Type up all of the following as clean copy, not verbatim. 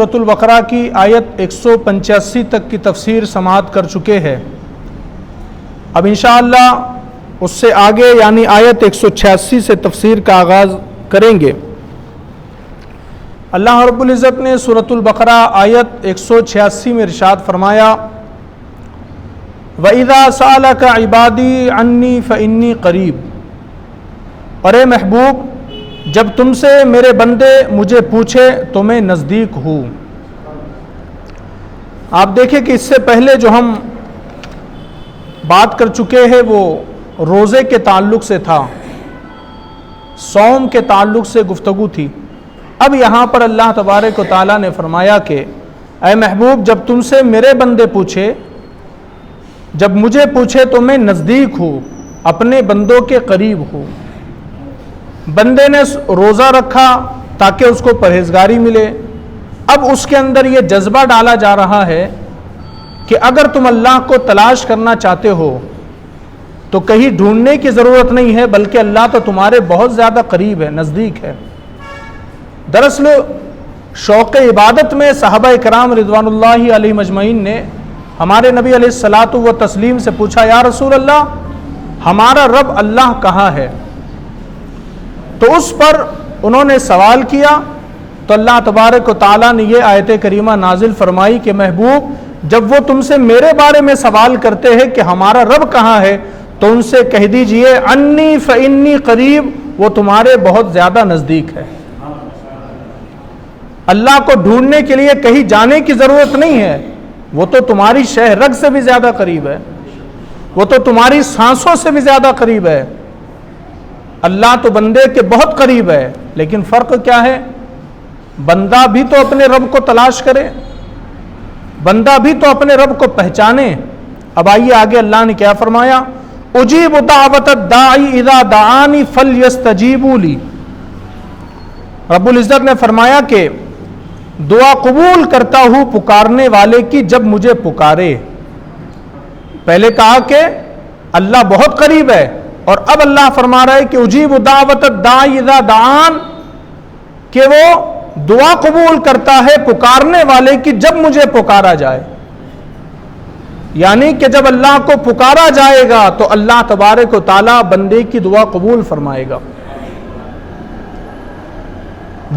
سورۃ البقرہ کی آیت 185 تک کی تفسیر سماعت کر چکے ہیں۔ اب انشاءاللہ اس سے آگے یعنی آیت 186 سے تفسیر کا آغاز کریں گے۔ اللہ رب العزت نے سورۃ البقرہ آیت 186 میں ارشاد فرمایا وَإِذَا سَأَلَكَ عِبَادِي عَنِّي فَإِنِّي قَرِيبٌ، اور اے محبوب جب تم سے میرے بندے مجھے پوچھے تو میں نزدیک ہوں۔ آپ دیکھیں کہ اس سے پہلے جو ہم بات کر چکے ہیں وہ روزے کے تعلق سے تھا، صوم کے تعلق سے گفتگو تھی۔ اب یہاں پر اللہ تبارک و تعالیٰ نے فرمایا کہ اے محبوب جب تم سے میرے بندے پوچھے، جب مجھے پوچھے تو میں نزدیک ہوں، اپنے بندوں کے قریب ہوں۔ بندے نے روزہ رکھا تاکہ اس کو پرہیزگاری ملے، اب اس کے اندر یہ جذبہ ڈالا جا رہا ہے کہ اگر تم اللہ کو تلاش کرنا چاہتے ہو تو کہیں ڈھونڈنے کی ضرورت نہیں ہے، بلکہ اللہ تو تمہارے بہت زیادہ قریب ہے، نزدیک ہے۔ دراصل شوق عبادت میں صحابہ کرام رضوان اللہ علیہم اجمعین نے ہمارے نبی علیہ الصلاۃ والتسلیم سے پوچھا یا رسول اللہ ہمارا رب اللہ کہاں ہے؟ تو اس پر انہوں نے سوال کیا تو اللہ تبارک و تعالیٰ نے یہ آیت کریمہ نازل فرمائی کہ محبوب جب وہ تم سے میرے بارے میں سوال کرتے ہیں کہ ہمارا رب کہاں ہے تو ان سے کہہ دیجئے انی فانی قریب، وہ تمہارے بہت زیادہ نزدیک ہے۔ اللہ کو ڈھونڈنے کے لیے کہیں جانے کی ضرورت نہیں ہے، وہ تو تمہاری شہ رگ سے بھی زیادہ قریب ہے، وہ تو تمہاری سانسوں سے بھی زیادہ قریب ہے۔ اللہ تو بندے کے بہت قریب ہے، لیکن فرق کیا ہے؟ بندہ بھی تو اپنے رب کو تلاش کرے، بندہ بھی تو اپنے رب کو پہچانے۔ اب آئیے آگے اللہ نے کیا فرمایا اجیب دعوت الداعی اذا دعانی فلیستجیبوا لی۔ رب العزت نے فرمایا کہ دعا قبول کرتا ہوں پکارنے والے کی جب مجھے پکارے۔ پہلے کہا کہ اللہ بہت قریب ہے، اور اب اللہ فرما رہا ہے کہ اجیب دعوت الداعی اذا دعان، کہ وہ دعا قبول کرتا ہے پکارنے والے کی جب مجھے پکارا جائے۔ یعنی کہ جب اللہ کو پکارا جائے گا تو اللہ تبارک و تعالیٰ بندے کی دعا قبول فرمائے گا۔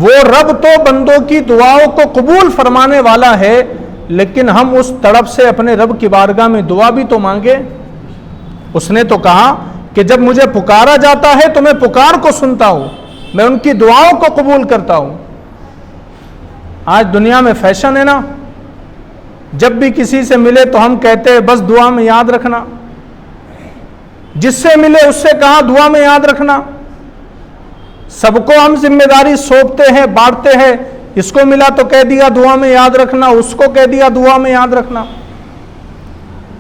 وہ رب تو بندوں کی دعاؤں کو قبول فرمانے والا ہے، لیکن ہم اس طرف سے اپنے رب کی بارگاہ میں دعا بھی تو مانگے۔ اس نے تو کہا کہ جب مجھے پکارا جاتا ہے تو میں پکار کو سنتا ہوں، میں ان کی دعاؤں کو قبول کرتا ہوں۔ آج دنیا میں فیشن ہے نا، جب بھی کسی سے ملے تو ہم کہتے ہیں بس دعا میں یاد رکھنا، جس سے ملے اس سے کہا دعا میں یاد رکھنا۔ سب کو ہم ذمہ داری سونپتے ہیں، بانٹتے ہیں، اس کو ملا تو کہہ دیا دعا میں یاد رکھنا، اس کو کہہ دیا دعا میں یاد رکھنا۔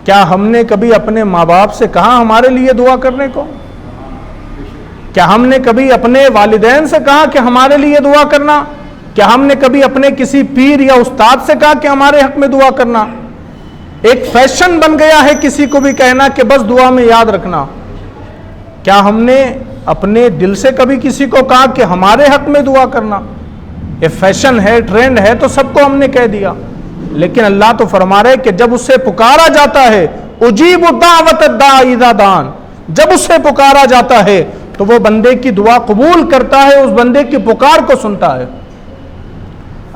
کیا ہم نے کبھی اپنے ماں باپ سے کہا ہمارے لیے دعا کرنے کو؟ کیا ہم نے کبھی اپنے والدین سے کہا کہ ہمارے لیے دعا کرنا؟ کیا ہم نے کبھی اپنے کسی پیر یا استاد سے کہا کہ ہمارے حق میں دعا کرنا؟ ایک فیشن بن گیا ہے کسی کو بھی کہنا کہ بس دعا میں یاد رکھنا۔ کیا ہم نے اپنے دل سے کبھی کسی کو کہا کہ ہمارے حق میں دعا کرنا؟ یہ فیشن ہے، ٹرینڈ ہے، تو سب کو ہم نے کہہ دیا۔ لیکن اللہ تو فرما رہے کہ جب اس سے پکارا جاتا ہے اجیب دعوت الداعی اذا دعان، جب اس سے پکارا جاتا ہے تو وہ بندے کی دعا قبول کرتا ہے، اس بندے کی پکار کو سنتا ہے۔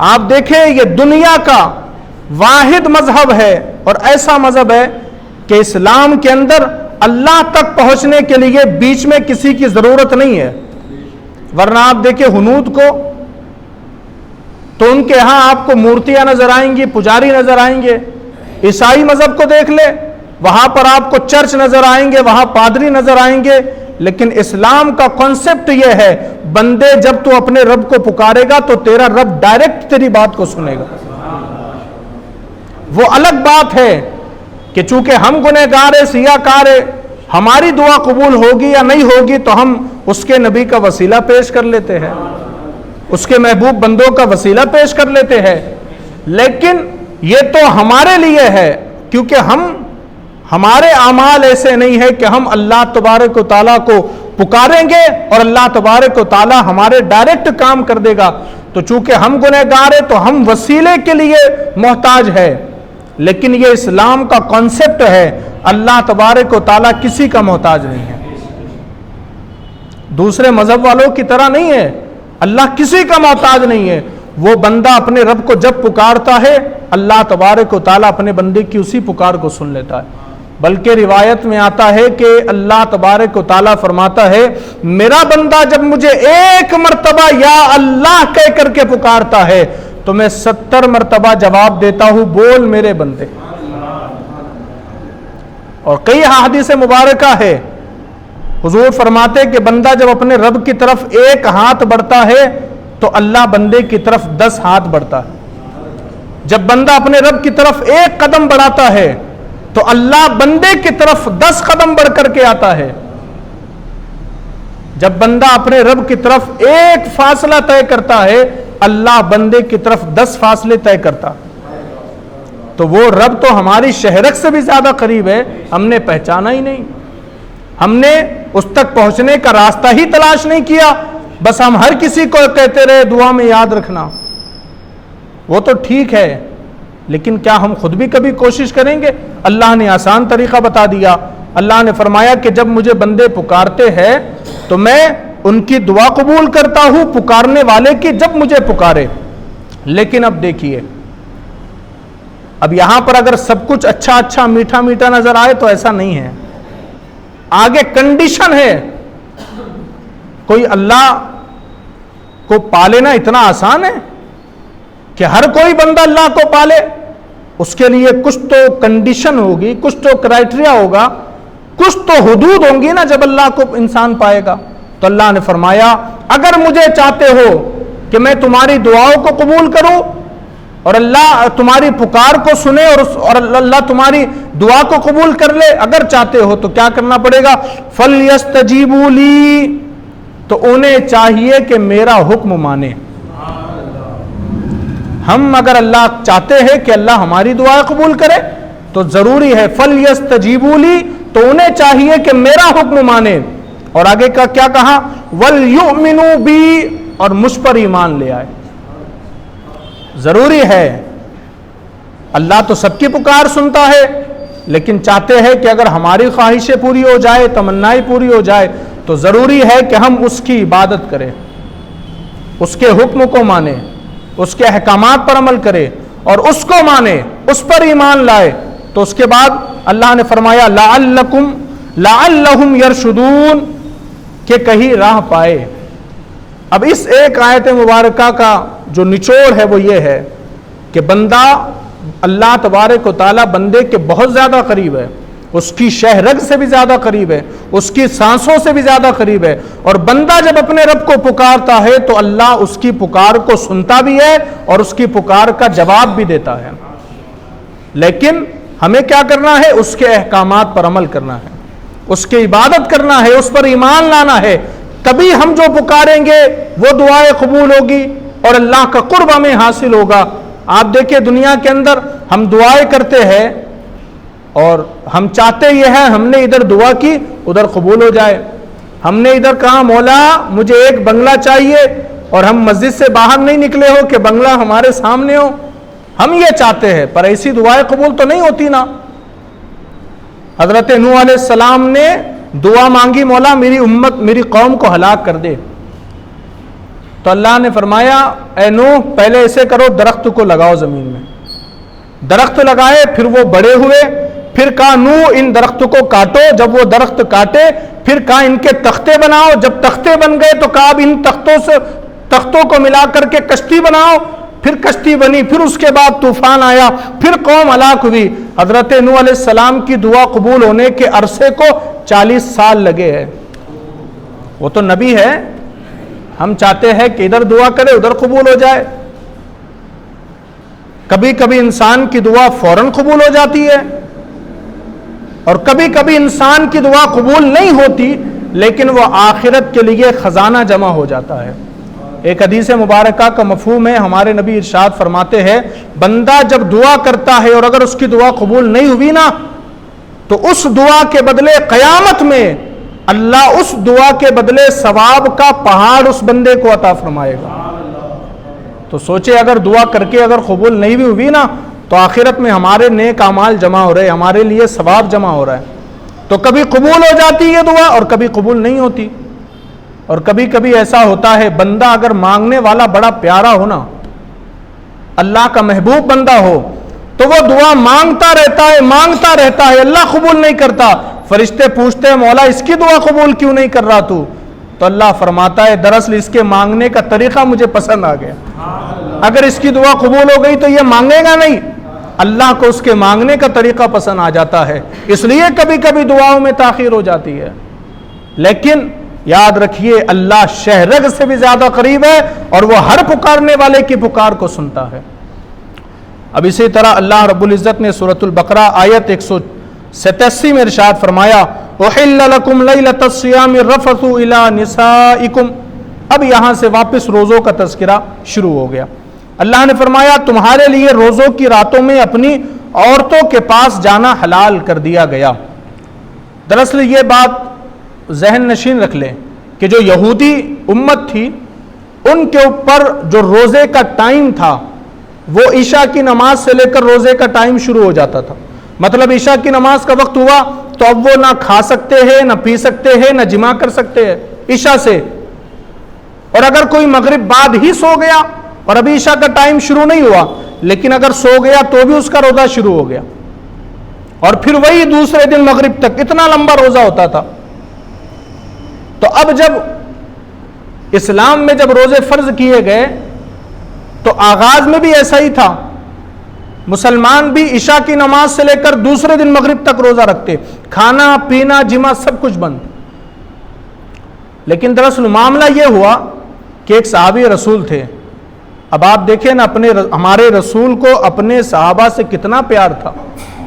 آپ دیکھیں یہ دنیا کا واحد مذہب ہے، اور ایسا مذہب ہے کہ اسلام کے اندر اللہ تک پہنچنے کے لیے بیچ میں کسی کی ضرورت نہیں ہے۔ ورنہ آپ دیکھیں ہنود کو تو ان کے ہاں آپ کو مورتیاں نظر آئیں گی، پجاری نظر آئیں گے۔ عیسائی مذہب کو دیکھ لے، وہاں پر آپ کو چرچ نظر آئیں گے، وہاں پادری نظر آئیں گے۔ لیکن اسلام کا کانسیپٹ یہ ہے بندے جب تو اپنے رب کو پکارے گا تو تیرا رب ڈائریکٹ تیری بات کو سنے گا۔ وہ الگ بات ہے کہ چونکہ ہم گنہگار ہیں، سیاہ کار ہیں، ہماری دعا قبول ہوگی یا نہیں ہوگی تو ہم اس کے نبی کا وسیلہ پیش کر لیتے ہیں، اس کے محبوب بندوں کا وسیلہ پیش کر لیتے ہیں۔ لیکن یہ تو ہمارے لیے ہے، کیونکہ ہمارے اعمال ایسے نہیں ہے کہ ہم اللہ تبارک و تعالیٰ کو پکاریں گے اور اللہ تبارک و تعالیٰ ہمارے ڈائریکٹ کام کر دے گا۔ تو چونکہ ہم گنہگار ہیں تو ہم وسیلے کے لیے محتاج ہے، لیکن یہ اسلام کا کانسیپٹ ہے، اللہ تبارک و تعالیٰ کسی کا محتاج نہیں ہے، دوسرے مذہب والوں کی طرح نہیں ہے، اللہ کسی کا محتاج نہیں ہے۔ وہ بندہ اپنے رب کو جب پکارتا ہے اللہ تبارک و تعالیٰ اپنے بندے کی اسی پکار کو سن لیتا ہے، بلکہ روایت میں آتا ہے کہ اللہ تبارک و تعالیٰ فرماتا ہے میرا بندہ جب مجھے ایک مرتبہ یا اللہ کہہ کر کے پکارتا ہے تو میں 70 مرتبہ جواب دیتا ہوں، بول میرے بندے۔ اور کئی احادیث مبارکہ ہے، حضور فرماتے کہ بندہ جب اپنے رب کی طرف ایک ہاتھ بڑھتا ہے تو اللہ بندے کی طرف 10 ہاتھ بڑھتا ہے، جب بندہ اپنے رب کی طرف ایک قدم بڑھاتا ہے تو اللہ بندے کی طرف 10 قدم بڑھ کر کے آتا ہے، جب بندہ اپنے رب کی طرف ایک فاصلہ طے کرتا ہے اللہ بندے کی طرف 10 فاصلے طے کرتا۔ تو وہ رب تو ہماری شہرک سے بھی زیادہ قریب ہے، ہم نے پہچانا ہی نہیں، ہم نے اس تک پہنچنے کا راستہ ہی تلاش نہیں کیا، بس ہم ہر کسی کو کہتے رہے دعا میں یاد رکھنا، وہ تو ٹھیک ہے، لیکن کیا ہم خود بھی کبھی کوشش کریں گے؟ اللہ نے آسان طریقہ بتا دیا، اللہ نے فرمایا کہ جب مجھے بندے پکارتے ہیں تو میں ان کی دعا قبول کرتا ہوں، پکارنے والے کی جب مجھے پکارے۔ لیکن اب دیکھیے، اب یہاں پر اگر سب کچھ اچھا اچھا میٹھا میٹھا نظر آئے تو ایسا نہیں ہے، آگے کنڈیشن ہے۔ کوئی اللہ کو پالینا اتنا آسان ہے کہ ہر کوئی بندہ اللہ کو پالے؟ اس کے لیے کچھ تو کنڈیشن ہوگی، کچھ تو کرائٹریا ہوگا، کچھ تو حدود ہوں گی نا جب اللہ کو انسان پائے گا۔ تو اللہ نے فرمایا اگر مجھے چاہتے ہو کہ میں تمہاری دعاؤں کو قبول کروں اور اللہ تمہاری پکار کو سنے اور اللہ تمہاری دعا کو قبول کر لے، اگر چاہتے ہو تو کیا کرنا پڑے گا؟ فَلْيَسْتَجِيبُوا لِي، تو انہیں چاہیے کہ میرا حکم مانے۔ ہم اگر اللہ چاہتے ہیں کہ اللہ ہماری دعا قبول کرے تو ضروری ہے فَلْيَسْتَجِيبُوا لِي، تو انہیں چاہیے کہ میرا حکم مانے۔ اور آگے کا کیا کہا؟ وَلْيُؤْمِنُوا بِي، اور مجھ پر ایمان لے آئے۔ ضروری ہے، اللہ تو سب کی پکار سنتا ہے، لیکن چاہتے ہیں کہ اگر ہماری خواہشیں پوری ہو جائے، تمنائیں پوری ہو جائے، تو ضروری ہے کہ ہم اس کی عبادت کریں، اس کے حکم کو مانیں، اس کے احکامات پر عمل کرے اور اس کو مانے، اس پر ایمان لائے۔ تو اس کے بعد اللہ نے فرمایا لعلہم یرشدون، کہ کہیں راہ پائے۔ اب اس ایک آیت مبارکہ کا جو نچوڑ ہے وہ یہ ہے کہ بندہ اللہ تبارک و تعالیٰ بندے کے بہت زیادہ قریب ہے، اس کی شہ رگ سے بھی زیادہ قریب ہے، اس کی سانسوں سے بھی زیادہ قریب ہے، اور بندہ جب اپنے رب کو پکارتا ہے تو اللہ اس کی پکار کو سنتا بھی ہے اور اس کی پکار کا جواب بھی دیتا ہے۔ لیکن ہمیں کیا کرنا ہے؟ اس کے احکامات پر عمل کرنا ہے، اس کی عبادت کرنا ہے، اس پر ایمان لانا ہے، تبھی ہم جو پکاریں گے وہ دعائیں قبول ہوگی اور اللہ کا قرب ہمیں حاصل ہوگا۔ آپ دیکھیں دنیا کے اندر ہم دعائیں کرتے ہیں اور ہم چاہتے یہ ہے ہم نے ادھر دعا کی ادھر قبول ہو جائے، ہم نے ادھر کہا مولا مجھے ایک بنگلہ چاہیے اور ہم مسجد سے باہر نہیں نکلے ہو کہ بنگلہ ہمارے سامنے ہو، ہم یہ چاہتے ہیں، پر ایسی دعائیں قبول تو نہیں ہوتی نا۔ حضرت نوح علیہ السلام نے دعا مانگی مولا میری امت میری قوم کو ہلاک کر دے، تو اللہ نے فرمایا اے نوح پہلے ایسے کرو درخت کو لگاؤ زمین میں، درخت لگائے پھر وہ بڑے ہوئے، پھر کہا نوح ان درخت کو کاٹو، جب وہ درخت کاٹے پھر کہا ان کے تختے بناؤ، جب تختے بن گئے تو کہا اب ان تختوں کو ملا کر کے کشتی بناؤ، پھر کشتی بنی، پھر اس کے بعد طوفان آیا، پھر قوم ہلاک ہوئی۔ حضرت نوح علیہ السلام کی دعا قبول ہونے کے عرصے کو 40 سال لگے ہیں، وہ تو نبی ہے، ہم چاہتے ہیں کہ ادھر دعا کرے ادھر قبول ہو جائے۔ کبھی کبھی انسان کی دعا فوراً قبول ہو جاتی ہے اور کبھی کبھی انسان کی دعا قبول نہیں ہوتی لیکن وہ آخرت کے لیے خزانہ جمع ہو جاتا ہے۔ ایک حدیث مبارکہ کا مفہوم ہے، ہمارے نبی ارشاد فرماتے ہیں بندہ جب دعا کرتا ہے اور اگر اس کی دعا قبول نہیں ہوئی نا تو اس دعا کے بدلے قیامت میں اللہ اس دعا کے بدلے ثواب کا پہاڑ اس بندے کو عطا فرمائے گا۔ تو سوچے اگر دعا کر کے اگر قبول نہیں بھی ہوئی نا تو آخرت میں ہمارے نیک اعمال جمع ہو رہے، ہمارے لیے ثواب جمع ہو رہا ہے. تو کبھی قبول ہو جاتی ہے دعا اور کبھی قبول نہیں ہوتی. اور کبھی کبھی ایسا ہوتا ہے بندہ اگر مانگنے والا بڑا پیارا ہو نا، اللہ کا محبوب بندہ ہو، تو وہ دعا مانگتا رہتا ہے، اللہ قبول نہیں کرتا. فرشتے پوچھتے ہیں مولا اس کی دعا قبول کیوں نہیں کر رہا تو اللہ فرماتا ہے دراصل اس کے مانگنے کا طریقہ مجھے پسند آ گیا. اگر اس کی دعا قبول ہو گئی تو یہ مانگے گا نہیں، اللہ کو اس کے مانگنے کا طریقہ پسند آ جاتا ہے، اس لیے کبھی کبھی دعاؤں میں تاخیر ہو جاتی ہے. لیکن یاد رکھیے اللہ شہرگ سے بھی زیادہ قریب ہے اور وہ ہر پکارنے والے کی پکار کو سنتا ہے. اب اسی طرح اللہ رب العزت نے سورۃ البقرہ آیت 187 میں ارشاد فرمایا احل لکم لیلۃ الصیام الرفث الی نسائکم. اب یہاں سے واپس روزوں کا تذکرہ شروع ہو گیا. اللہ نے فرمایا تمہارے لیے روزوں کی راتوں میں اپنی عورتوں کے پاس جانا حلال کر دیا گیا. دراصل یہ بات ذہن نشین رکھ لیں کہ جو یہودی امت تھی ان کے اوپر جو روزے کا ٹائم تھا وہ عشاء کی نماز سے لے کر روزے کا ٹائم شروع ہو جاتا تھا. مطلب عشاء کی نماز کا وقت ہوا تو اب وہ نہ کھا سکتے ہیں، نہ پی سکتے ہیں، نہ جماع کر سکتے ہیں عشاء سے. اور اگر کوئی مغرب بعد ہی سو گیا اور ابھی عشاء کا ٹائم شروع نہیں ہوا لیکن اگر سو گیا تو بھی اس کا روزہ شروع ہو گیا اور پھر وہی دوسرے دن مغرب تک، اتنا لمبا روزہ ہوتا تھا. تو اب جب اسلام میں جب روزے فرض کیے گئے تو آغاز میں بھی ایسا ہی تھا. مسلمان بھی عشاء کی نماز سے لے کر دوسرے دن مغرب تک روزہ رکھتے، کھانا پینا جماع سب کچھ بند. لیکن دراصل معاملہ یہ ہوا کہ ایک صحابی رسول تھے. اب آپ دیکھیں نا ہمارے رسول کو اپنے صحابہ سے کتنا پیار تھا.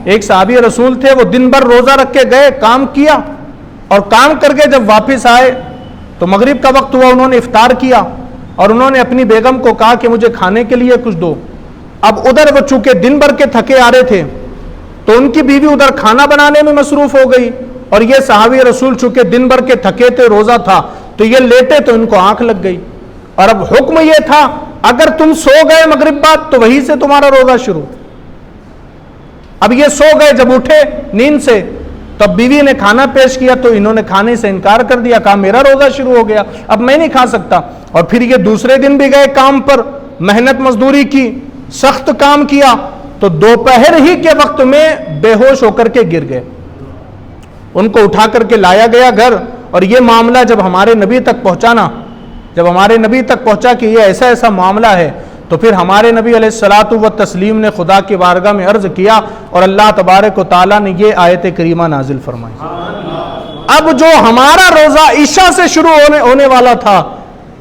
ایک صحابی رسول تھے، وہ دن بھر روزہ رکھ کے گئے، کام کیا اور کام کر کے جب واپس آئے تو مغرب کا وقت ہوا، انہوں نے افطار کیا اور انہوں نے اپنی بیگم کو کہا کہ مجھے کھانے کے لیے کچھ دو. اب ادھر وہ چونکہ دن بھر کے تھکے آ رہے تھے تو ان کی بیوی ادھر کھانا بنانے میں مصروف ہو گئی اور یہ صحابی رسول چونکہ دن بھر کے تھکے تھے، روزہ تھا تو یہ لیٹے تو ان کو آنکھ لگ گئی. اور اب حکم یہ تھا اگر تم سو گئے مغرب بعد تو وہیں سے تمہارا روزہ شروع. اب یہ سو گئے، جب اٹھے نیند سے تب بیوی نے کھانا پیش کیا تو انہوں نے کھانے سے انکار کر دیا، کہا میرا روزہ شروع ہو گیا، اب میں نہیں کھا سکتا. اور پھر یہ دوسرے دن بھی گئے کام پر، محنت مزدوری کی، سخت کام کیا تو دوپہر ہی کے وقت میں بے ہوش ہو کر کے گر گئے. ان کو اٹھا کر کے لایا گیا گھر اور یہ معاملہ جب ہمارے نبی تک پہنچا کہ یہ ایسا ایسا معاملہ ہے تو پھر ہمارے نبی علیہ الصلاۃ والتسلیم نے خدا کی بارگاہ میں عرض کیا اور اللہ تبارک و تعالیٰ نے یہ آیت کریمہ نازل فرمائی. اب جو ہمارا روزہ عشاء سے شروع ہونے والا تھا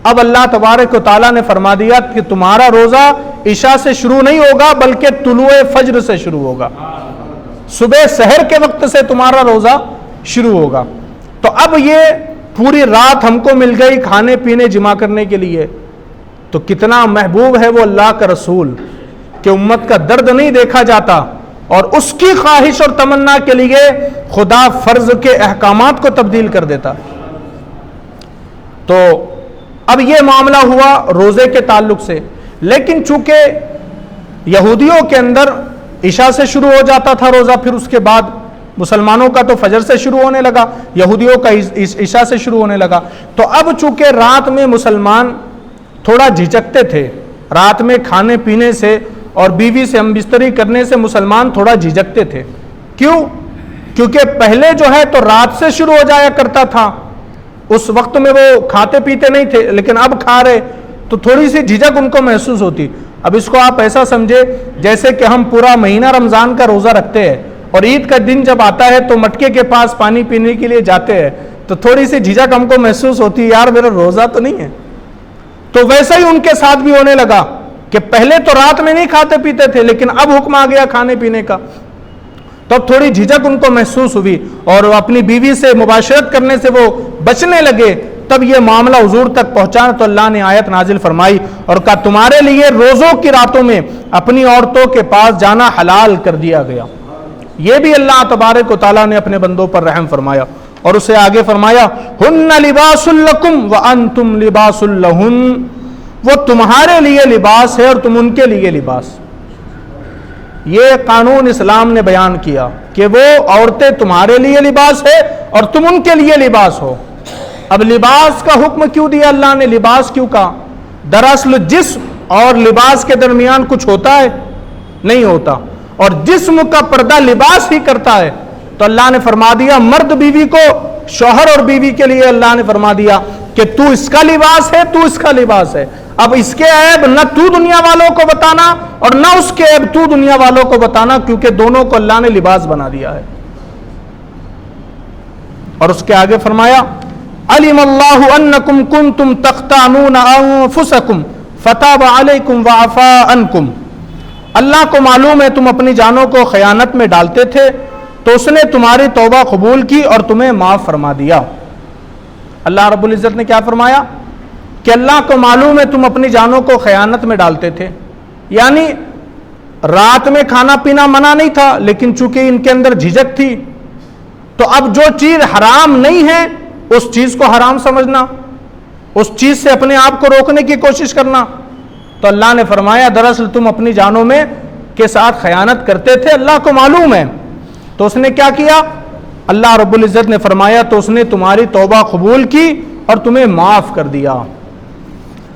اب اللہ تبارک و تعالیٰ نے فرما دیا کہ تمہارا روزہ عشاء سے شروع نہیں ہوگا بلکہ طلوع فجر سے شروع ہوگا، صبح سحر کے وقت سے تمہارا روزہ شروع ہوگا. تو اب یہ پوری رات ہم کو مل گئی کھانے پینے جمع کرنے کے لیے، تو کتنا محبوب ہے وہ اللہ کا رسول کہ امت کا درد نہیں دیکھا جاتا اور اس کی خواہش اور تمنا کے لیے خدا فرض کے احکامات کو تبدیل کر دیتا. تو اب یہ معاملہ ہوا روزے کے تعلق سے. لیکن چونکہ یہودیوں کے اندر عشاء سے شروع ہو جاتا تھا روزہ، پھر اس کے بعد مسلمانوں کا تو فجر سے شروع ہونے لگا، یہودیوں کا عشاء سے شروع ہونے لگا. تو اب چونکہ رات میں مسلمان تھوڑا جھجکتے تھے، رات میں کھانے پینے سے اور بیوی سے ہم بستری کرنے سے مسلمان تھوڑا جھجکتے تھے. کیوں؟ کیونکہ پہلے جو ہے تو رات سے شروع ہو جایا کرتا تھا، اس وقت میں وہ کھاتے پیتے نہیں تھے، لیکن اب کھا رہے تو تھوڑی سی جھجک ان کو محسوس ہوتی. اب اس کو آپ ایسا سمجھے جیسے کہ ہم پورا مہینہ رمضان کا روزہ رکھتے ہیں اور عید کا دن جب آتا ہے تو مٹکے کے پاس پانی پینے کے لیے جاتے ہیں تو تھوڑی سی جھجک ہم کو محسوس ہوتی ہے، یار میرا روزہ تو نہیں ہے. تو ویسا ہی ان کے ساتھ بھی ہونے لگا کہ پہلے تو رات میں نہیں کھاتے پیتے تھے لیکن اب حکم آ گیا کھانے پینے کا، تو اب تھوڑی جھجک ان کو محسوس ہوئی اور وہ اپنی بیوی سے مباشرت کرنے سے وہ بچنے لگے. تب یہ معاملہ حضور تک پہنچا تو اللہ نے آیت نازل فرمائی اور کہا تمہارے لیے روزوں کی راتوں میں اپنی عورتوں کے پاس جانا حلال کر دیا گیا. یہ بھی اللہ تبارک و تعالیٰ نے اپنے بندوں پر رحم فرمایا اور اسے آگے فرمایا ہن لباس لکم وانتم لباس لہن، وہ تمہارے لیے لباس ہے اور تم ان کے لیے لباس. یہ قانون اسلام نے بیان کیا کہ وہ عورتیں تمہارے لیے لباس ہے اور تم ان کے لیے لباس ہو. اب لباس کا حکم کیوں دیا اللہ نے, لباس کیوں کہا؟ دراصل جسم اور لباس کے درمیان کچھ ہوتا ہے؟ نہیں ہوتا. اور جسم کا پردہ لباس ہی کرتا ہے. تو اللہ نے فرما دیا مرد بیوی کو, شوہر اور بیوی کے لیے اللہ نے فرما دیا کہ تو اس کا لباس ہے, تو اس کا لباس ہے. اب اس کے عیب نہ تو دنیا والوں کو بتانا اور نہ اس کے عیب تو دنیا والوں کو بتانا, کیونکہ دونوں کو اللہ نے لباس بنا دیا ہے. اور اس کے آگے فرمایا علم اللہ انکم کنتم تختانون انفسکم فتاب علیکم وعفا عنکم. اللہ کو معلوم ہے تم اپنی جانوں کو خیانت میں ڈالتے تھے تو اس نے تمہاری توبہ قبول کی اور تمہیں معاف فرما دیا. اللہ رب العزت نے کیا فرمایا کہ اللہ کو معلوم ہے تم اپنی جانوں کو خیانت میں ڈالتے تھے. یعنی رات میں کھانا پینا منع نہیں تھا, لیکن چونکہ ان کے اندر جھجک تھی تو اب جو چیز حرام نہیں ہے اس چیز کو حرام سمجھنا, اس چیز سے اپنے آپ کو روکنے کی کوشش کرنا. تو اللہ نے فرمایا دراصل تم اپنی جانوں میں کے ساتھ خیانت کرتے تھے, اللہ کو معلوم ہے. تو اس نے کیا کیا؟ اللہ رب العزت نے فرمایا تو اس نے تمہاری توبہ قبول کی اور تمہیں معاف کر دیا.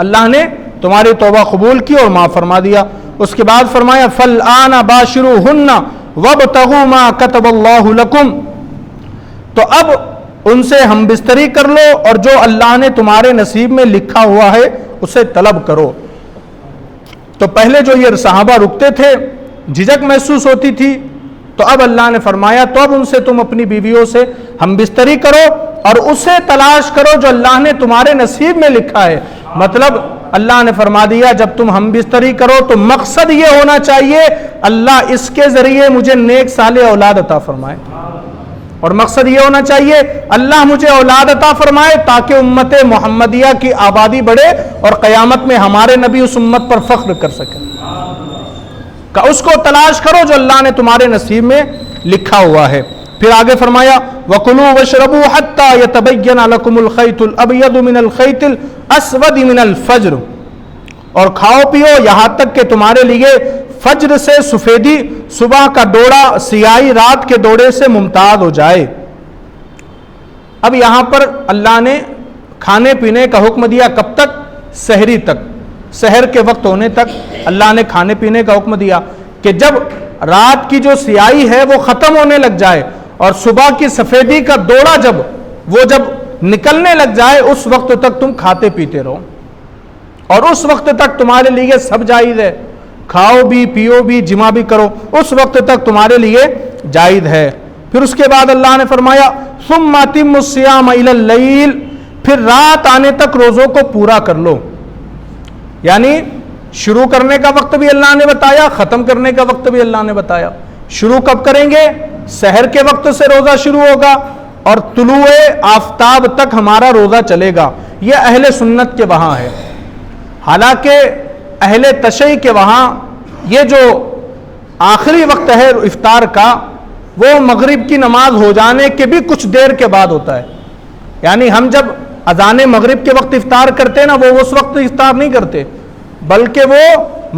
اللہ نے تمہاری توبہ قبول کی اور معاف فرما دیا. اس کے بعد فرمایا فَالْآنَ بَاشِرُوهُنَّ وَابْتَغُوا مَا كَتَبَ اللَّهُ لَكُمْ. تو اب ان سے ہم بستری کر لو اور جو اللہ نے تمہارے نصیب میں لکھا ہوا ہے اسے طلب کرو. تو پہلے جو یہ صحابہ رکتے تھے جھجک محسوس ہوتی تھی, تو اب اللہ نے فرمایا تو اب ان سے تم اپنی بیویوں سے ہم بستری کرو اور اسے تلاش کرو جو اللہ نے تمہارے نصیب میں لکھا ہے. مطلب اللہ نے فرما دیا جب تم ہم بستری کرو تو مقصد یہ ہونا چاہیے اللہ اس کے ذریعے مجھے نیک صالح اولاد عطا فرمائے, اور مقصد یہ ہونا چاہیے اللہ مجھے اولاد عطا فرمائے تاکہ امت محمدیہ کی آبادی بڑھے اور قیامت میں ہمارے نبی اس امت پر فخر کر سکے. کہ اس کو تلاش کرو جو اللہ نے تمہارے نصیب میں لکھا ہوا ہے. پھر آگے فرمایا وَكُلُوا وَاشْرَبُوا حَتَّى يَتَبَيَّنَ لَكُمُ الْخَيْطُ الْأَبْيَضُ مِنَ الْخَيْطِ الْأَسْوَدِ مِنَ الْفَجْرِ. اور کھاؤ پیو یہاں تک کہ تمہارے لیے فجر سے سفیدی, صبح کا ڈوڑا سیاہی رات کے ڈوڑے سے ممتاز ہو جائے. اب یہاں پر اللہ نے کھانے پینے کا حکم دیا. کب تک؟ سحری تک, سحر کے وقت ہونے تک اللہ نے کھانے پینے کا حکم دیا کہ جب رات کی جو سیاہی ہے وہ ختم ہونے لگ جائے اور صبح کی سفیدی کا دوڑا جب نکلنے لگ جائے اس وقت تک تم کھاتے پیتے رہو, اور اس وقت تک تمہارے لیے سب جائز ہے, کھاؤ بھی پیو بھی جمع بھی کرو, اس وقت تک تمہارے لیے جائز ہے. پھر اس کے بعد اللہ نے فرمایا ثم اتموا الصیام الی اللیل, پھر رات آنے تک روزوں کو پورا کر لو. یعنی شروع کرنے کا وقت بھی اللہ نے بتایا, ختم کرنے کا وقت بھی اللہ نے بتایا. شروع کب کریں گے؟ سحر کے وقت سے روزہ شروع ہوگا اور طلوع آفتاب تک ہمارا روزہ چلے گا. یہ اہل سنت کے وہاں ہے. حالانکہ اہل تشیع کے وہاں یہ جو آخری وقت ہے افطار کا وہ مغرب کی نماز ہو جانے کے بھی کچھ دیر کے بعد ہوتا ہے. یعنی ہم جب اذان مغرب کے وقت افطار کرتے ہیں نا, وہ اس وقت افطار نہیں کرتے بلکہ وہ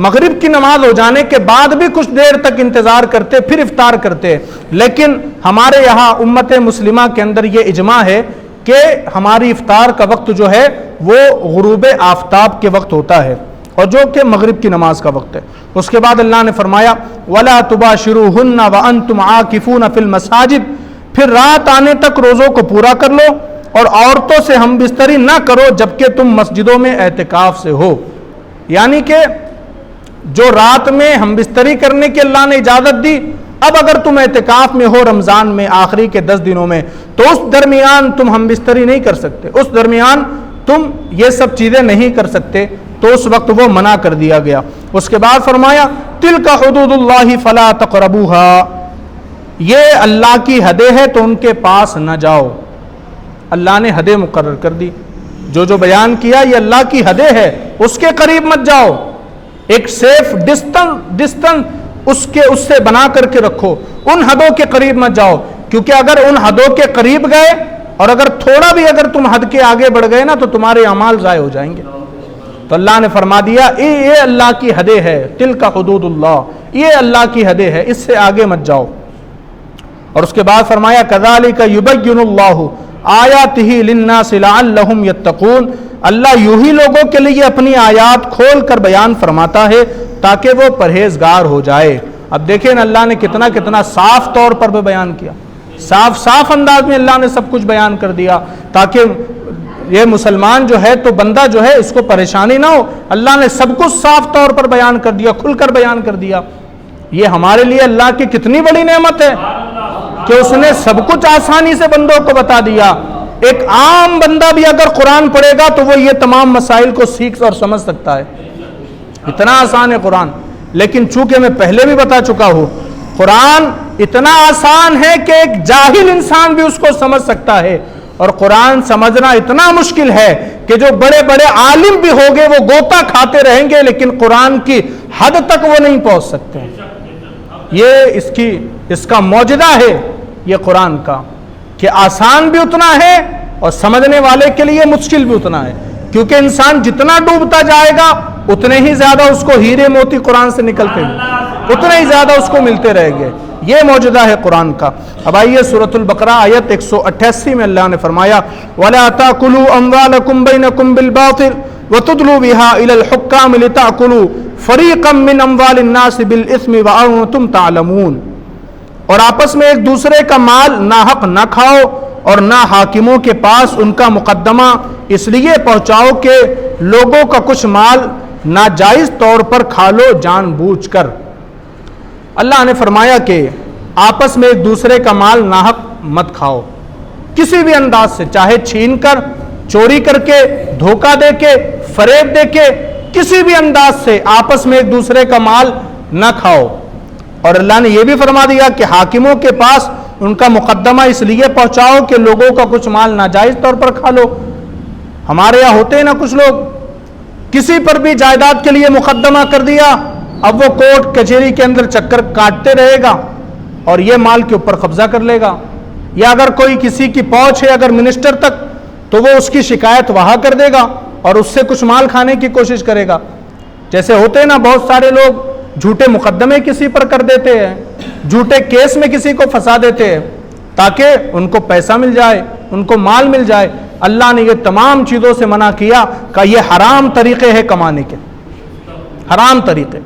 مغرب کی نماز ہو جانے کے بعد بھی کچھ دیر تک انتظار کرتے پھر افطار کرتے. لیکن ہمارے یہاں امت مسلمہ کے اندر یہ اجماع ہے کہ ہماری افطار کا وقت جو ہے وہ غروب آفتاب کے وقت ہوتا ہے, اور جو کہ مغرب کی نماز کا وقت ہے. اس کے بعد اللہ نے فرمایا وَلَا تُبَاشِرُوهُنَّ وَأَنْتُمْ عَاكِفُونَ فِي الْمَسَاجِدِ, پھر رات آنے تک روزوں کو پورا کر لو اور عورتوں سے ہم بستری نہ کرو جبکہ تم مسجدوں میں اعتکاف سے ہو. یعنی کہ جو رات میں ہم بستری کرنے کی اللہ نے اجازت دی, اب اگر تم اعتکاف میں ہو رمضان میں آخری کے 10 دنوں میں تو اس درمیان تم ہم بستری نہیں کر سکتے, اس درمیان تم یہ سب چیزیں نہیں کر سکتے, تو اس وقت وہ منع کر دیا گیا. اس کے بعد فرمایا تلک حدود اللہ فلا تقربوها, یہ اللہ کی حدیں ہیں تو ان کے پاس نہ جاؤ. اللہ نے حدیں مقرر کر دی, جو بیان کیا یہ اللہ کی حدیں ہے, اس کے قریب مت جاؤ. ایک سیف ڈسٹنس اس سے بنا کر کے رکھو, ان حدوں کے قریب مت جاؤ, کیونکہ اگر ان حدوں کے قریب گئے اور اگر تھوڑا بھی اگر تم حد کے آگے بڑھ گئے نا تو تمہارے اعمال ضائع ہو جائیں گے. تو اللہ نے فرما دیا یہ اللہ کی حدیں ہے، تلک حدود اللہ، یہ اللہ کی حدیں ہے، اس سے آگے مت جاؤ۔ اور اس کے بعد فرمایا کذالک یبین اللہ آیاتہ للناس لعلہم یتقون، اللہ یوں ہی لوگوں کے لیے اپنی آیات کھول کر بیان فرماتا ہے تاکہ وہ پرہیزگار ہو جائے۔ اب دیکھیں اللہ نے کتنا صاف طور پر بھی بیان کیا، صاف انداز میں اللہ نے سب کچھ بیان کر دیا تاکہ یہ مسلمان جو ہے تو بندہ جو ہے اس کو پریشانی نہ ہو۔ اللہ نے سب کچھ صاف طور پر بیان کر دیا، کھل کر بیان کر دیا۔ یہ ہمارے لیے اللہ کی کتنی بڑی نعمت ہے کہ اس نے سب کچھ آسانی سے بندوں کو بتا دیا۔ ایک عام بندہ بھی اگر قرآن پڑھے گا تو وہ یہ تمام مسائل کو سیکھ اور سمجھ سکتا ہے، اتنا آسان ہے قرآن۔ لیکن چونکہ میں پہلے بھی بتا چکا ہوں قرآن اتنا آسان ہے کہ ایک جاہل انسان بھی اس کو سمجھ سکتا ہے، اور قرآن سمجھنا اتنا مشکل ہے کہ جو بڑے بڑے عالم بھی ہوگے وہ غوطہ کھاتے رہیں گے لیکن قرآن کی حد تک وہ نہیں پہنچ سکتے۔ یہ اس کا معجزہ ہے یہ قرآن کا کہ آسان بھی اتنا ہے اور سمجھنے والے کے لیے مشکل بھی اتنا ہے، کیونکہ انسان جتنا ڈوبتا جائے گا اتنے ہی زیادہ اس کو ہیرے موتی قرآن سے نکلتے ہیں، اتنے ہی زیادہ اس کو ملتے رہیں گے۔ یہ معجزہ ہے قرآن کا۔ اب آئیے سورۃ البقرہ آیت 188 میں اللہ نے فرمایا وَلَا تَأْكُلُوا أَمْوَالَكُمْ بَيْنَكُمْ بِالْبَاطِلِ وَتُدْلُوا بِهَا إِلَى الْحُكَّامِ لِتَأْكُلُوا فَرِيقًا مِّنْ أَمْوَالِ النَّاسِ بِالْإِثْمِ وَأَنْتُمْ تَعْلَمُونَ، اور آپس میں ایک دوسرے کا مال ناحق نہ کھاؤ اور نہ حاکموں کے پاس ان کا مقدمہ اس لیے پہنچاؤ کہ لوگوں کا کچھ مال ناجائز طور پر کھا لو جان بوجھ کر۔ اللہ نے فرمایا کہ آپس میں ایک دوسرے کا مال ناحق مت کھاؤ، کسی بھی انداز سے، چاہے چھین کر، چوری کر کے، دھوکہ دے کے، فریب دے کے، کسی بھی انداز سے آپس میں ایک دوسرے کا مال نہ کھاؤ۔ اور اللہ نے یہ بھی فرما دیا کہ حاکموں کے پاس ان کا مقدمہ اس لیے پہنچاؤ کہ لوگوں کا کچھ مال ناجائز طور پر کھا لو۔ ہمارے یہاں ہوتے ہیں نا کچھ لوگ، کسی پر بھی جائیداد کے لیے مقدمہ کر دیا، اب وہ کورٹ کچہری کے اندر چکر کاٹتے رہے گا اور یہ مال کے اوپر قبضہ کر لے گا، یا اگر کوئی کسی کی پہنچ ہے اگر منسٹر تک تو وہ اس کی شکایت وہاں کر دے گا اور اس سے کچھ مال کھانے کی کوشش کرے گا۔ جیسے ہوتے ہیں نا بہت سارے لوگ جھوٹے مقدمے کسی پر کر دیتے ہیں، جھوٹے کیس میں کسی کو پھنسا دیتے ہیں تاکہ ان کو پیسہ مل جائے، ان کو مال مل جائے۔ اللہ نے یہ تمام چیزوں سے منع کیا کہ یہ حرام طریقے ہیں کمانے کے، حرام طریقے۔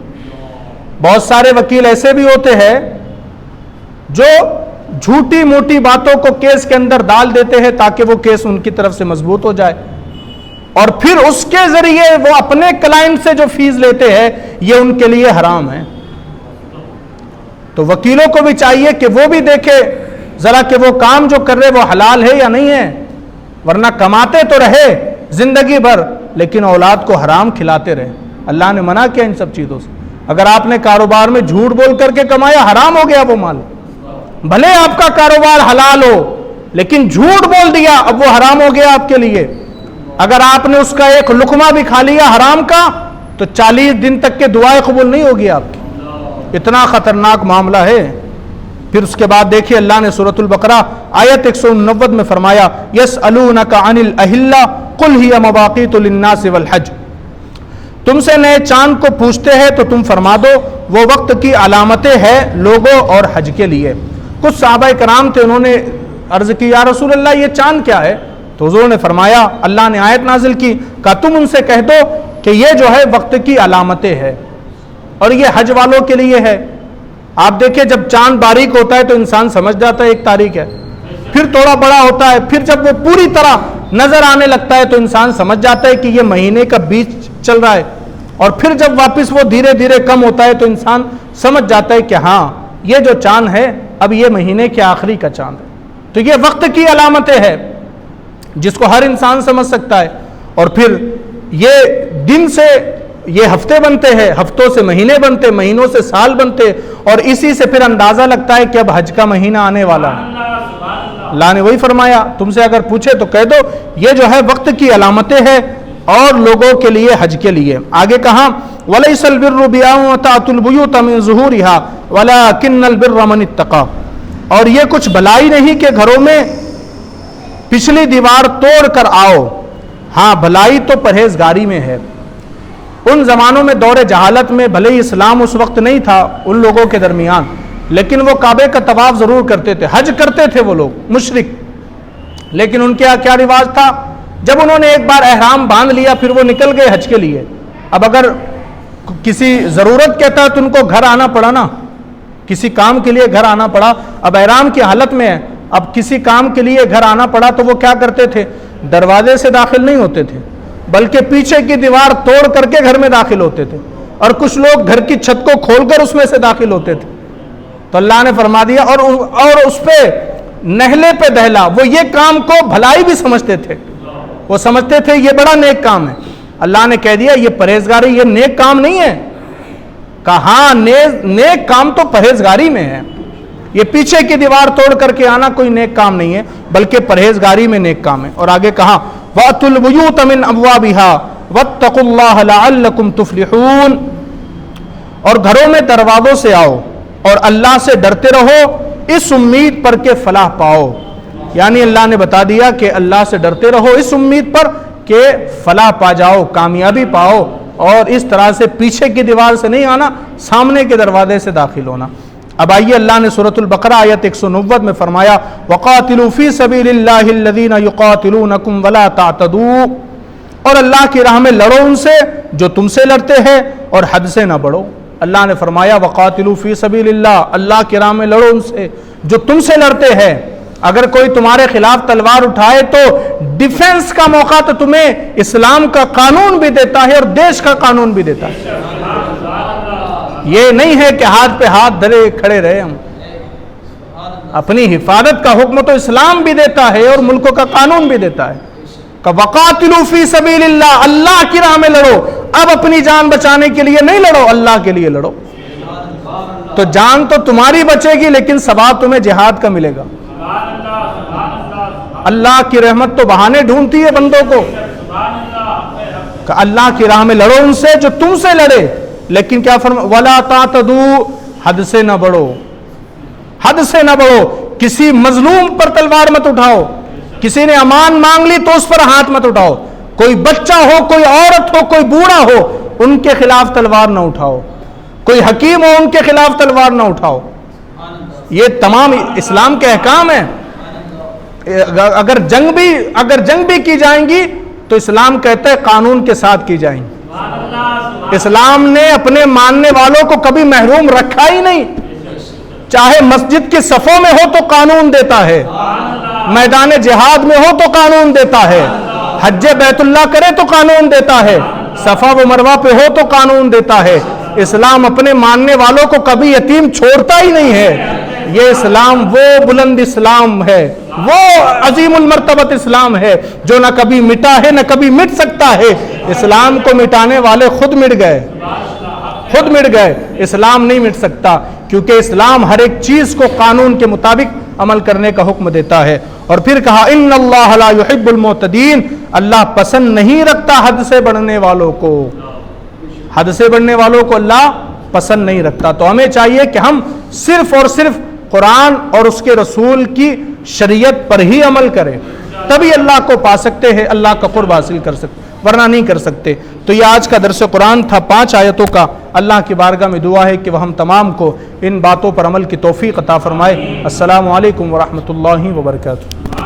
بہت سارے وکیل ایسے بھی ہوتے ہیں جو جھوٹی موٹی باتوں کو کیس کے اندر ڈال دیتے ہیں تاکہ وہ کیس ان کی طرف سے مضبوط ہو جائے، اور پھر اس کے ذریعے وہ اپنے کلائنٹ سے جو فیس لیتے ہیں یہ ان کے لیے حرام ہے۔ تو وکیلوں کو بھی چاہیے کہ وہ بھی دیکھے ذرا کہ وہ کام جو کر رہے وہ حلال ہے یا نہیں ہے، ورنہ کماتے تو رہے زندگی بھر لیکن اولاد کو حرام کھلاتے رہے۔ اللہ نے منع کیا ان سب چیزوں سے۔ اگر آپ نے کاروبار میں جھوٹ بول کر کے کمایا، حرام ہو گیا وہ مال، بھلے آپ کا کاروبار حلال ہو لیکن جھوٹ بول دیا اب وہ حرام ہو گیا آپ کے لیے۔ اگر آپ نے اس کا ایک لقمہ بھی کھا لیا حرام کا تو 40 دن تک کے دعائیں قبول نہیں ہوگی آپ کی، اتنا خطرناک معاملہ ہے۔ پھر اس کے بعد دیکھیے اللہ نے سورۃ البقرہ آیت 190 میں فرمایا یسألونک عن الاہلہ قل ہی مواقیت للناس والحج، تم سے نئے چاند کو پوچھتے ہیں تو تم فرما دو وہ وقت کی علامتیں ہیں لوگوں اور حج کے لیے۔ کچھ صحابہ کرام تھے، انہوں نے عرض کی یا رسول اللہ یہ چاند کیا ہے؟ تو حضور نے فرمایا، اللہ نے آیت نازل کی کہ تم ان سے کہہ دو کہ یہ جو ہے وقت کی علامتیں ہیں اور یہ حج والوں کے لیے ہے۔ آپ دیکھیں جب چاند باریک ہوتا ہے تو انسان سمجھ جاتا ہے ایک تاریخ ہے، پھر تھوڑا بڑا ہوتا ہے، پھر جب وہ پوری طرح نظر آنے لگتا ہے تو انسان سمجھ جاتا ہے کہ یہ مہینے کا بیچ چل رہا ہے، اور پھر جب واپس وہ دھیرے دھیرے کم ہوتا ہے تو انسان سمجھ جاتا ہے کہ ہاں یہ جو چاند ہے اب یہ مہینے کے آخری کا چاند ہے۔ تو یہ وقت کی علامتیں ہیں جس کو ہر انسان سمجھ سکتا ہے۔ اور پھر یہ دن سے یہ ہفتے بنتے ہیں، ہفتوں سے مہینے بنتے، مہینوں سے سال بنتے، اور اسی سے پھر اندازہ لگتا ہے کہ اب حج کا مہینہ آنے والا ہے۔ اللہ نے وہی فرمایا تم سے اگر پوچھے تو کہہ دو یہ جو ہے وقت کی علامتیں ہیں اور لوگوں کے لیے حج کے لیے۔ آگے کہا وَلَيْسَ الْبِرُّ بِأَن تَأْتُوا الْبُيُوتَ مِن ظُهُورِهَا وَلَكِنَّ الْبِرَّ مَنِ اتَّقَىٰ، اور یہ کچھ بھلائی نہیں کہ گھروں میں پچھلی دیوار توڑ کر آؤ، ہاں بھلائی تو پرہیزگاری میں ہے۔ ان زمانوں میں دور جہالت میں بھلے ہی اسلام اس وقت نہیں تھا ان لوگوں کے درمیان، لیکن وہ کعبے کا طواف ضرور کرتے تھے، حج کرتے تھے وہ لوگ مشرک، لیکن ان کے یہاں کیا رواج تھا، جب انہوں نے ایک بار احرام باندھ لیا پھر وہ نکل گئے حج کے لیے، اب اگر کسی ضرورت کے تحت ان کو گھر آنا پڑا نا، کسی کام کے لیے گھر آنا پڑا، اب احرام کی حالت میں ہے، اب کسی کام کے لیے گھر آنا پڑا تو وہ کیا کرتے تھے، دروازے سے داخل نہیں ہوتے تھے بلکہ پیچھے کی دیوار توڑ کر کے گھر میں داخل ہوتے تھے، اور کچھ لوگ گھر کی چھت کو کھول کر اس میں سے داخل ہوتے تھے۔ تو اللہ نے فرما دیا اور اس پہ نہلے پہ دہلا، وہ یہ کام کو بھلائی بھی سمجھتے تھے، وہ سمجھتے تھے یہ بڑا نیک کام ہے، اللہ نے کہہ دیا یہ پرہیزگاری، یہ نیک کام نہیں ہے، کہا ہاں نیک کام تو پرہیزگاری میں ہے، یہ پیچھے کی دیوار توڑ کر کے آنا کوئی نیک کام نہیں ہے بلکہ پرہیزگاری میں نیک کام ہے۔ اور آگے کہا وَأْتُوا الْبُيُوتَ مِنْ أَبْوَابِهَا وَاتَّقُوا اللَّهَ لَعَلَّكُمْ تُفْلِحُونَ، اور گھروں میں دروازوں سے آؤ اور اللہ سے ڈرتے رہو اس امید پر کہ فلاح پاؤ، یعنی اللہ نے بتا دیا کہ اللہ سے ڈرتے رہو اس امید پر کہ فلاح پا جاؤ، کامیابی پاؤ، اور اس طرح سے پیچھے کی دیوار سے نہیں آنا، سامنے کے دروازے سے داخل ہونا۔ اب آئیے اللہ نے سورۃ البقرہ آیت 190 میں فرمایا وَقَاتِلُوا فِي سَبِيلِ اللَّهِ الَّذِينَ يُقَاتِلُونَكُمْ وَلَا تَعْتَدُوا، اور اللہ کی راہ میں لڑو ان سے جو تم سے لڑتے ہیں اور حد سے نہ بڑھو۔ اللہ نے فرمایا وَقَاتِلُوا فِي سَبِيلِ اللَّهِ، اللہ کی راہ میں لڑو ان سے جو تم سے لڑتے ہیں، اگر کوئی تمہارے خلاف تلوار اٹھائے تو ڈیفنس کا موقع تو تمہیں اسلام کا قانون بھی دیتا ہے اور دیش کا قانون بھی دیتا ہے، یہ نہیں ہے کہ ہاتھ پہ ہاتھ دھرے کھڑے رہے ہم، اپنی حفاظت کا حکم تو اسلام بھی دیتا ہے اور ملکوں کا قانون بھی دیتا ہے کہ وَقَاتِلُوا فِي سَبِيلِ اللَّهِ، اللہ کی راہ میں لڑو، اب اپنی جان بچانے کے لیے نہیں لڑو، اللہ کے لیے لڑو، تو جان تو تمہاری بچے گی لیکن ثواب تمہیں جہاد کا ملے گا۔ اللہ کی رحمت تو بہانے ڈھونڈتی ہے بندوں کو کہ اللہ کی راہ میں لڑو ان سے جو تم سے لڑے، لیکن کیا فرما وَلَا تَعْتَدُوا، حد سے نہ بڑھو، حد سے نہ بڑھو، کسی مظلوم پر تلوار مت اٹھاؤ، کسی نے امان مانگ لی تو اس پر ہاتھ مت اٹھاؤ، کوئی بچہ ہو، کوئی عورت ہو، کوئی بوڑھا ہو، ان کے خلاف تلوار نہ اٹھاؤ، کوئی حکیم ہو ان کے خلاف تلوار نہ اٹھاؤ، یہ تمام اسلام کے احکام ہیں۔ اگر جنگ بھی کی جائیں گی تو اسلام کہتا ہے قانون کے ساتھ کی جائیں گی۔ اسلام نے اپنے ماننے والوں کو کبھی محروم رکھا ہی نہیں، چاہے مسجد کی صفوں میں ہو تو قانون دیتا ہے، میدان جہاد میں ہو تو قانون دیتا ہے، حج بیت اللہ کرے تو قانون دیتا ہے، صفا و مروہ پہ ہو تو قانون دیتا ہے۔ اسلام اپنے ماننے والوں کو کبھی یتیم چھوڑتا ہی نہیں ہے، یہ اسلام وہ بلند اسلام ہے، وہ عظیم المرتبت اسلام ہے جو نہ کبھی مٹا ہے نہ کبھی مٹ سکتا ہے۔ اسلام کو مٹانے والے خود مٹ گئے، اسلام نہیں مٹ سکتا، کیونکہ اسلام ہر ایک چیز کو قانون کے مطابق عمل کرنے کا حکم دیتا ہے۔ اور پھر کہا ان اللہ لا يحب المعتدین، اللہ پسند نہیں رکھتا حد سے بڑھنے والوں کو، حد سے بڑھنے والوں کو اللہ پسند نہیں رکھتا۔ تو ہمیں چاہیے کہ ہم صرف اور صرف قرآن اور اس کے رسول کی شریعت پر ہی عمل کریں، تبھی اللہ کو پا سکتے ہیں، اللہ کا قرب حاصل کر سکتے، ورنہ نہیں کر سکتے۔ تو یہ آج کا درس قرآن تھا 5 آیتوں کا۔ اللہ کی بارگاہ میں دعا ہے کہ وہ ہم تمام کو ان باتوں پر عمل کی توفیق عطا فرمائے۔ السلام علیکم ورحمۃ اللہ وبرکاتہ۔